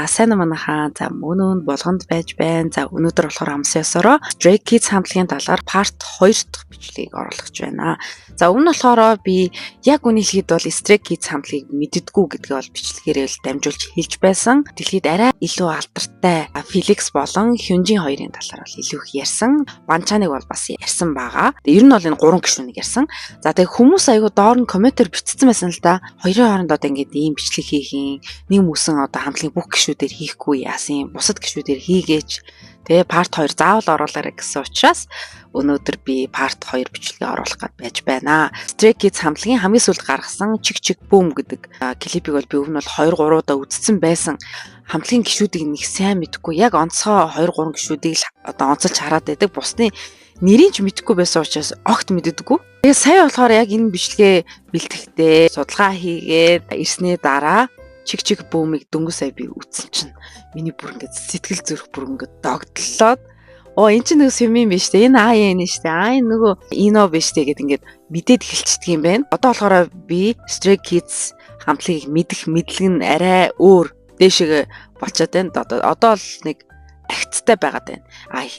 За сайн манайхаа. За мөн болгонд байж байна. За өнөөдөр болохоор амс ясороо Stray Kids хамтлагийн талаар part 2 дахь бичлэгийг оруулах байна. За өмнө болохоор би яг үнийг хэлэхэд бол Stray Kids хамтлагийг мэддэггүй гэдгээ бол бичлэгээр л дамжуулж хэлж байсан. Дэлхийд арай илүү алдартай Felix болон Hyunjin хоёрын талаар бол илүү их ярьсан. Банчаныг бол бас ярьсан байгаа. Ер нь бол энэ гурван гишүүнийг ярьсан. За тэгээ хүмүүс айгу доор нь комментээр бичсэн байсан л да. Хоёрын хооронд одоо ингэж ийм бичлэг хийх нэг мөсөн одоо хамтлагийн бүх гишүүдээр хийхгүй яасан бусад гишүүдээр хийгээч тэгээ part 2 заавал оруулаарай гэсэн учраас өнөөдөр би part 2 бичлэгийг оруулах гэж байж байна. Stray Kids хамтлагийн хамгийн сүүлд гаргасан Чик Чик Boom гэдэг клипийг бол би өмнө бол 2 3 удаа үзсэн байсан. Хамтлагийн гишүүдийг нэг сайн мэдгүй яг онцгой 2 3 гишүүдийг л одоо онцолж хараад байдаг. Бусны нэрийг ч мэдэхгүй байсан учраас огт мэддэггүй. Тэгээ сая болохоор яг энэ бичлэгээ бэлтгэхдээ судалгаа хийгээд ирсний дараа Чик Чик Boom-ыг дөнгөж сая би үзсэн чинь миний бүр ингээд сэтгэл зүрх бүр ингээд догтлоод энэ чинь нэг юм биш үү? Энэ энэ шүү дээ. Энэ нөгөө ино биш үү гэд ингээд мэдээд эхэлчихдэг юм байна. Одоо болохоор би Stray Kids хамтлагийг мэдэх мэдлэг нь арай өөр дээшээ болчиход байна. Одоо л нэг агцтай байгаад байна.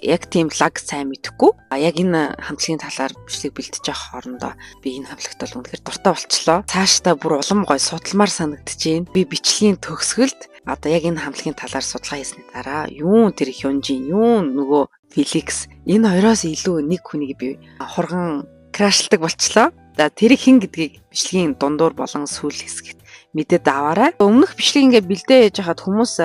Яг тийм лаг сайн мэдэхгүй. Яг энэ хамтлагийн талаар бичлэг бэлтэж явах хоорондоо би энэ хамтлагт бол үнэхээр дуртай болчлоо. Цаашдаа бүр улам гой судалмаар санагдчихээн. Би бичлэгийн төгсгөлд одоо яг энэ хамтлагийн талаар судалгаа хийсний дараа юун тэр Hyunjin, юун нөгөө Felix энэ хоёроос илүү нэг хүнийг би хурган крашлдаг болчлоо. За тэр хин гэдгийг бичлэгийн дундуур болон сүүл хэсэгт мэдээд аваарай. Өмнөх бичлэг ингээ бэлдээ яж хахад хүмүүс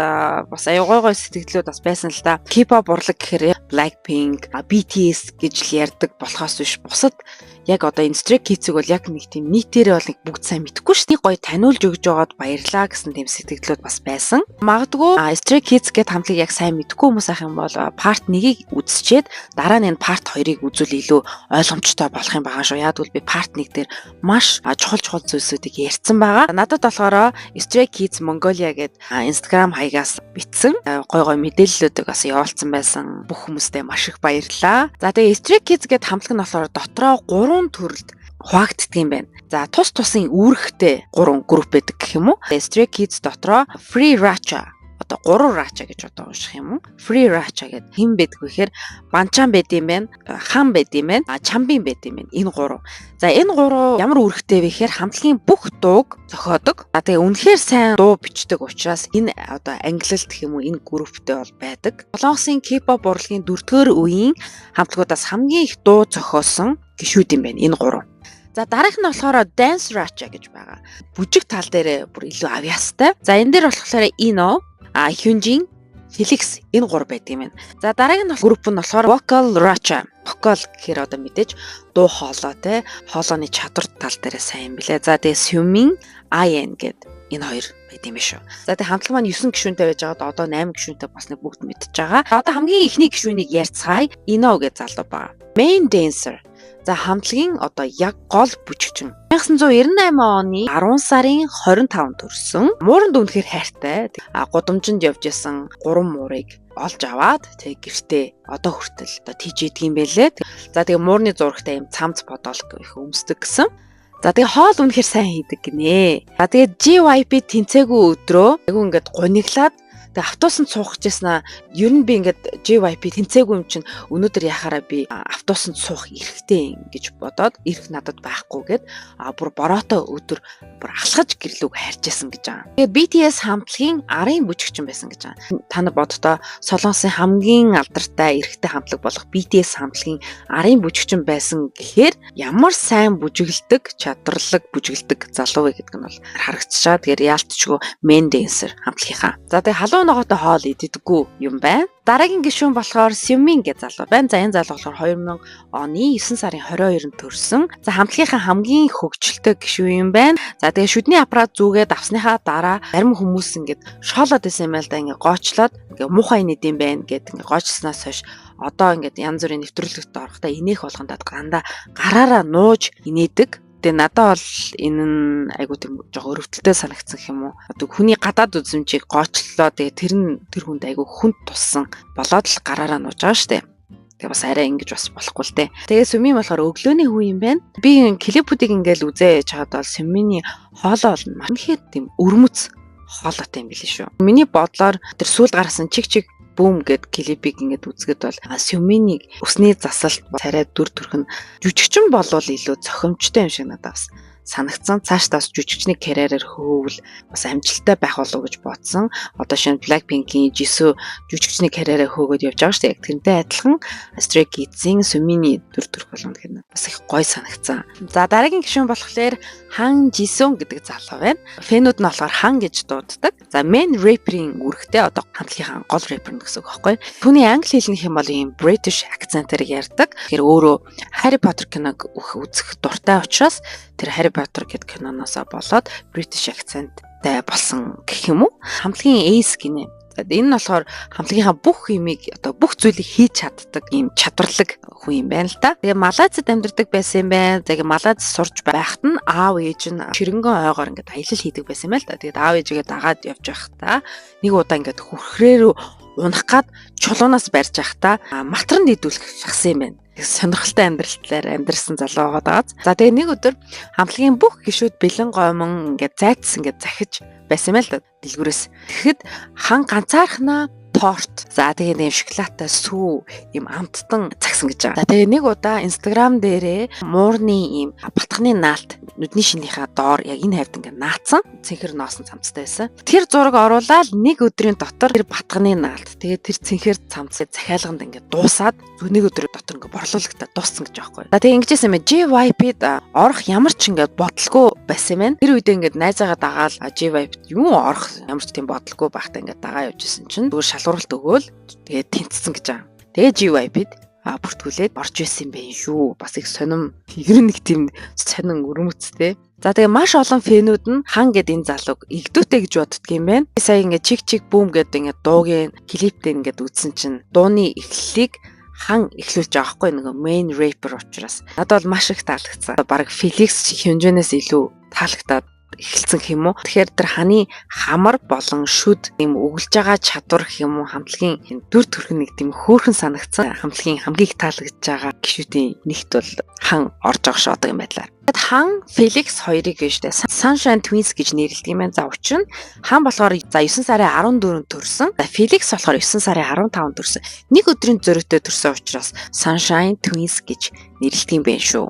бас аяа гой сэтгэлдлүүд бас байсан л да. K-pop урлаг гэхээр Blackpink, BTS гэж л ярьдаг болохоос биш бусад яг одоо энэ Stray Kids-ийг бол яг нэг тийм нийтээрээ бол нэг бүгд сайн мэдэхгүй шүү дээ. Гоё таниулж өгж байгаад баярлаа гэсэн тийм сэтгэлдлүүд бас байсан. Магадгүй Stray Kids гэд хамтлагийг яг сайн мэдэхгүй хүмүүс ах юм бол part 1-ийг үзчихэд дараа нь энэ part 2-ыг үзвэл илүү ойлгомжтой болох юм байгаа шүү. Яагтвэл би part 1 дээр маш чухал зүйлсүүдийг ярьсан байгаа. Надад болохоор Stray Kids Mongolia гэд Instagram хаягаас битсэн гой мэдээллүүдийг бас явуулсан байсан. Бүх хүмүүстээ маш их баярлалаа. За тэгээ Stray Kids гэд хамтлаг нь болохоор дотроо 3 төрөлд хуваагддаг юм байна. За тус тусын үүрэгтэй 3 групп байдаг гэх юм уу? Stray Kids дотроо Free Racha одоо 3 Racha гэж одоо унших юм уу? Free Racha гэд хэн байдаг вэ гэхээр Банчан байд юм байна, Хан байд юм байна, Чамбин байд юм байна. Энэ 3. За энэ 3 ямар үүрэгтэй вэ гэхээр хамтлагийн бүх дууг зохиодог. За тэгээ үнэхээр сайн дуу бичдэг учраас энэ одоо англилт гэх юм уу энэ групптэй бол байдаг. Солонгосын K-pop урлагийн 4-р үеийн хамтлагуудаас хамгийн их дуу зохиосон гишүүд юм байна энэ 3. За дараах нь болохоор Dance Racha гэж байгаа. Бүжиг тал дээр бүр илүү авьяастай. За энэ дээр болохоор Ino, Hyunjin, Felix энэ 3 байдаг юм байна. За дараагийн групп нь болохоор Vocal Racha. Vocal гэхээр одоо мэдээж дуу хоолой те хоолойны чадвар тал дээр сайн юм билэ. За тэгээ Sumin, IN гэд энэ 2 байт юм биш үү. За тэгээ хамтлаг маань 9 гишүүнтэй байж байгаад одоо 8 гишүүнтэй бас нэг бүгд мэдчихэж байгаа. Одоо хамгийн ихний гишүүнийг ярьцгаая. Ino гэж залуу байгаа. Main dancer. За хамтлагийн одоо яг гол бүжигчин 1998 оны 10 сарын 25-нд төрсөн. Мууранд үнэхээр хайртай. Гудамжинд явж исэн 3 муурыг олж аваад тэг гэртээ одоо хүртэл одоо тийж идэг юм байлээ. За тэгээ муурны зурагтай юм цамц бодол их өмсдөг гэсэн. За тэгээ хоол үнэхээр сайн хийдэг гинэ. За тэгээ JYP тэнцээгүй өдрөө айгу ингээд гуниглаад тэгээ автобусанд суух гэжсэн ер нь би ингээд JYP тэнцээгүй юм чинь өнөөдөр яхаараа би автобусанд суух эрэхтэй гэж бодоод эрх надад байхгүйгээд бүр бороотой өдөр бүр алхаж гэрлүүг хайрчээсэн гэж байгаа. Тэгээд BTS хамтлагийн арын бүжигчин байсан гэж байгаа. Та нар боддоо Солонгосын хамгийн алдартай эрэхтэй хамтлаг болох BTS хамтлагийн арын бүжигчин байсан гэхээр ямар сайн бүжиглдэг, чадварлаг бүжиглдэг залуу вэ гэдэг нь бол харагдчихаа. Тэгэхээр яалтчгүй main dancer хамтлагийнхаа. За тэгээ халуун ногоотой хоол иддэггүй юм байна. Дараагийн гишүүн болохоор Sumin гэж залуу байна. За энэ залуу болохоор 2000 оны 9 сарын 22-нд төрсэн. За хамтлагийнхаа хамгийн хөгжилтэй гишүүн юм байна. За тэгээ шүдний аппарат зүгээд авсныхаа дараа зарим хүмүүс ингээд шоолоод байсан юм байл да ингээд гоочлоод ингээд муухай нийт юм байна гэд ингээд гоочснаас хойш одоо ингээд янз бүрийн нэвтрүүлэгт орохдоо инех болгондоо дандаа гараараа нууж инээдэг. Тэгээ надад бол энэ нь айгуу тийм жоо өрөвдөлтөй санагдсан юм уу. Одоо хүний гадаад үзмжийг гоочлоо тэгээ тэр хүнд айгуу хүнд туссан болоод л гараараа нууж байгаа штэ. Тэгээ бас арай ингэж бас болохгүй л дээ. Тэгээ Сүмийн болохоор өглөөний хүү юм байна. Би клипүүдийг ингээл үзээ чаад бол Сүмийн хоолоо бол маш их тийм өрмөц хоолойтой юм билээ шүү. Миний бодлоор тэр сүүл гаргасан чиг бүүм гэд клипийг ингээд үзэхэд бол Сюминий өсний засалт царай дүр төрх нь жүжигчин болвол илүү зохимжтой юм шиг надад бас санагдсан. Цаашдаа жүжигчний карьераар хөвөл бас амжилттай байх болов уу гэж бодсон. Одоо шинэ Blackpink-ийн Jisoo жүжигчний карьераа хөөгөөд явж байгаа шүү дээ. Яг тэрнтэй адилхан Stray Kids-ийн Sumini дүр төрх болгоно гэх нь бас их гоё санагдсан. За дараагийн гишүүн болохоор Han Jisung гэдэг залуу байна. Фэнүүд нь болохоор Han гэж дууддаг. За main rapper-ийн үүрэгтэй одоо хамтлагийн гол рэпер гэсэн үг байхгүй. Түүний англи хэлнийх юм бол ийм British акцентээр ярьдаг. Тэгэхээр өөрөө Harry Potter киног үзэх дуртай учраас тэр Harry Potter гэдэг киноноосоо болоод British акценттай болсон гэх юм уу? Хамтлагийн Ace гинэ. Энэ нь болохоор хамтлагийнхаа бүх юмыг одоо бүх зүйлийг хийж чаддаг ийм чадварлаг хүн юм байна л да. Тэгээ Малайзад амьдардаг байсан юм байна. Тэгээ Малайз сурж байхад нь аав ээж нь ширэнгэн ойгоор ингээд аялал хийдэг байсан юм байна л да. Тэгээд аав ээжигээ дагаад явж байхдаа нэг удаа ингээд хүрхрээр унах гад чулуунаас барьж байхдаа матран дийдүүлэх шахсан юм байна. Сонирхолтой амьдралаар амьдэрсэн залуу байгаад. За тэгээ нэг өдөр хамтлагийн бүх гишүүд бэлэн гомон ингээд зайцсан ингээд захиж байсан юм л да дэлгүүрээс. Тэгэхэд хан ганцаархнаа торт. За тэгээ нэм шоколадтай сүү ийм амттан цагсан гэж байгаа. За тэгээ нэг удаа Instagram дээрээ муурны ийм батхны наалт нүдний шинийхээ доор яг энэ хавьд ингээд наацсан цэнхэр ноосон цамцтай байсан. Тэр зураг оруулаад нэг өдрийн дотор тэр батхны наалт тэгээ тэр цэнхэр цамцыг захиалганд ингээд дуусаад нэг өдрийн дотор ингээд борлуулагтаа дууссан гэж байгаа байхгүй. За тэгээ ингэж юм JYP-д орох ямар ч ингээд бодлого байсан юм байна. Тэр үедээ ингээд найзаагаа дагаал JYP-д юу орох ямар ч тийм бодлого байхдаа ингээд дагаа явж исэн чинь зүгээр шалгууралт өгөөл тэгээ тэнцсэн гэж байгаа. Тэгээ JYP-д бүртгүүлээд орж исэн юм байна шүү. Бас их сонирм ер нь нэг тийм сонин өрмөцтэй. За тэгээ маш олон фэнүүд нь хан гэд энэ залууг игдүүтэй гэж боддөг юм байна. Сая ингээд чиг бүүм гэд ингээд дуугийн клиптэй ингээд үзсэн чинь дууны эхлэлийг хан эхлүүлж байгаа хгүй нэг main rapper учраас. Надад бол маш их таалагдсан. Бараг Felix хэмжээнээс илүү таалагдаад эхэлсэн юм уу. Тэгэхээр тэр ханы хамар болон шүд юм өгүүлж байгаа чадвар юм уу хамтлагийн дүр төрх нэг тийм хөөрхөн санагдсан. Хамтлагийн хамгийн их таалагдж байгаа гишүүдийн нэгт бол хан орж байгаа шүү одоо юм байдлаар. Тэгэд хан Felix хоёрыг гэжтэй Sunshine Twins гэж нэрлэдэг юм байна. За учир нь хан болохоор за 9 сарын 14-нд төрсөн. За Felix болохоор 9 сарын 15-нд төрсөн. Нэг өдрийн зөрүүтэй төрсөн учраас Sunshine Twins гэж нэрлэдэг юм байна шүү.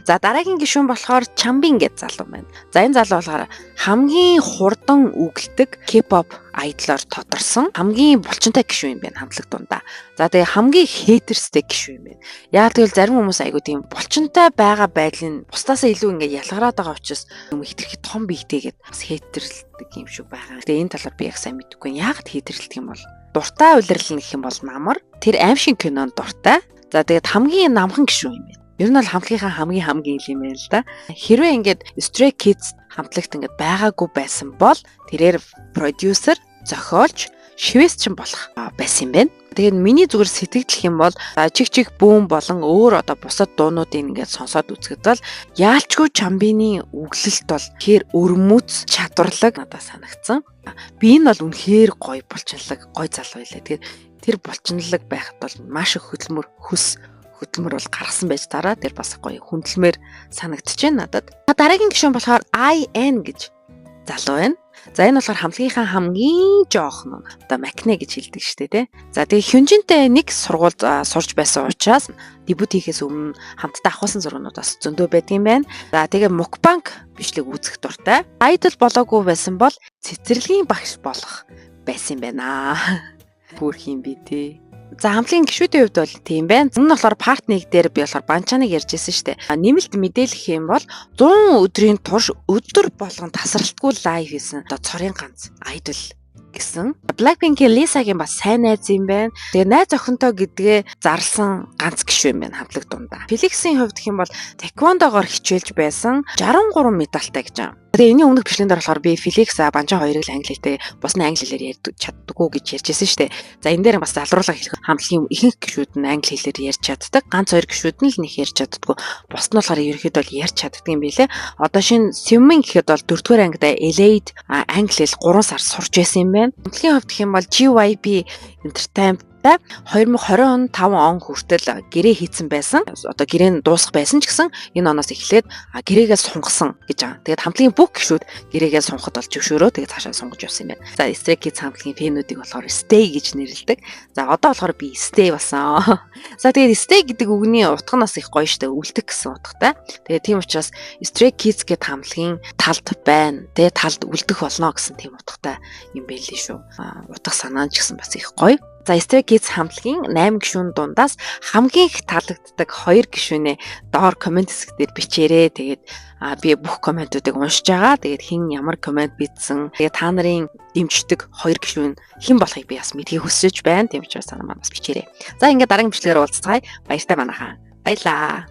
За дараагийн гишүүн болохоор Chanbin гэж залуу байна. За энэ залуу болохоор хамгийн хурдан үгэлдэг K-pop айдлаар тодорсон хамгийн булчинтай гишүүн юм байна хамтлаг дундаа. За тэгээ хамгийн хейтерстэй гишүүн юм байна. Яа тэгвэл зарим хүмүүс айгуу тийм булчинтай байгаа байдлыг бусдаасаа илүү ингээд ялгараад байгаа учраас юм хитрхи том биетэйгээд бас хейтерлдэг юм шиг байгаа. Тэгээ энэ талаар би яг сайн мэдэхгүй. Яагаад хейтерлдэг юм бол? Дуртай улирлал гэх юм бол намар. Тэр аимшиг кинонд дуртай. За тэгээд хамгийн намхан гишүүн юм байна. Ер нь бол хамтлагийнхаа хамгийн юм байна л да. Хэрвээ ингээд Stray Kids хамтлагт ингээд байгаагүй байсан бол тэрээр продюсер, зохиолч, шивэсчин болох байсан юм байна. Тэгээд миний зүгээр сэтгэлдэх юм бол чиг бүүм болон өөр одоо бусад дуунуудыг ингээд сонсоод үзэхэд бол яалчгүй Chanbin-ийн үглэлт бол хэр өрмөц чадварлаг надад санагдсан. Би энэ бол үнэхээр гоё булчинлаг, гоё залуу байлаа. Тэгээд тэр булчинлаг байхад бол маш их хөдөлмөр бол гаргасан байж дараа тэр бас гоё хүндлэмээр санагдчихээн надад. Дараагийн гишүүн болохоор IN гэж залуу байна. За энэ болохоор хамтлагийнхаа хамгийн жоохон одоо Макне гэж хэлдэг шүү дээ тий. За тэгээ Hyunjinтэй нэг сургууль сурж байсан учраас дебют хийхээс өмнө хамтдаа ахуулсан зургууд бас зөндөө байдаг юм байна. За тэгээ mukbang бичлэг үзэх дуртай. Idol болоогүй байсан бол цэцэрлэгийн багш болох байсан юм байна. Бүрх юм би тий. За хамтлагийн гишүүдийн хувьд бол тийм байна. Энэ нь болохоор part 1 дээр би болохоор банчаныг ярьжсэн шүү дээ. Нэмэлт мэдээлэх юм бол 100 өдрийн турш өдөр болгон тасралтгүй лайв хийсэн. Одоо цорын ганц idol гэсэн. Blackpink-ийн Lisa-гийн бас сайн найз юм байна. Тэгээ найз охинтой гэдгээ зарласан ганц гишүүн юм байна хамтлаг дундаа. Felix-ийн хувьд гэх юм бол taekwondo-гоор хичээлж байсан 63 медальтай гэж байна. Тэгээ энэний өмнөх бичлэгэн дээр болохоор би Felix банчаа хоёрыг л англи хэлтэй бусны англи хэлээр ярьж чаддаггүй гэж ярьжсэн шүү дээ. За энэ дээр бас залруулга хэлэх хамтлагийн ихэнх гишүүд нь англи хэлээр ярьж чаддаг. Ганц хоёр гишүүд нь л нэг ярьж чаддаггүй. Бус нь болохоор ерөөхдөө бол ярьж чаддаг юм билэ. Одоо шинэ Swimming гэхэд бол 4-р ангид LA-д англи хэл 3 сар сурч байсан юм байна. Хамтлагийн хувьд гэх юм бол JYP Entertainment утгатай. 2025 он хүртэл гэрээ хийцэн байсан. Одоо гэрээ нь дуусах байсан ч гэсэн энэ оноос эхлээд гэрээгээ сунгасан гэж байгаа. Тэгээд хамтлагийн бүх гишүүд гэрээгээ сунгахад болж зөвшөөрөө тэгээд цаашаа сунгаж явсан юм байна. За Stray Kids хамтлагийн фэнүүдийг болохоор Stay гэж нэрлэдэг. За одоо болохоор би Stay болсон. За тэгээд Stay гэдэг үгний утга нь бас их гоё штэ, үлдэх гэсэн утгатай. Тэгээд тийм учраас Stray Kids гэдэг хамтлагийн талд байна. Тэгээд талд үлдэх болно гэсэн тийм утгатай юм байл л шүү. Утга санаа ч гэсэн бас их гоё. За Stray Kids хамтлагийн 8 гишүүн дундаас хамгийн их таалагддаг 2 гишүүнээ доор комент хэсгээр бичээрэй. Тэгээд би бүх комментуудыг уншиж байгаа. Тэгээд хэн ямар коммент бичсэн, тэгээд та нарын дэмждэг 2 гишүүн хэн болохыг би бас мэдхийг хүсэж байна. Тийм учраас та нар бас бичээрэй. За ингээд дараагийн бичлэгээр уулзцгаая. Баяртай манайхаа. Баярлаа.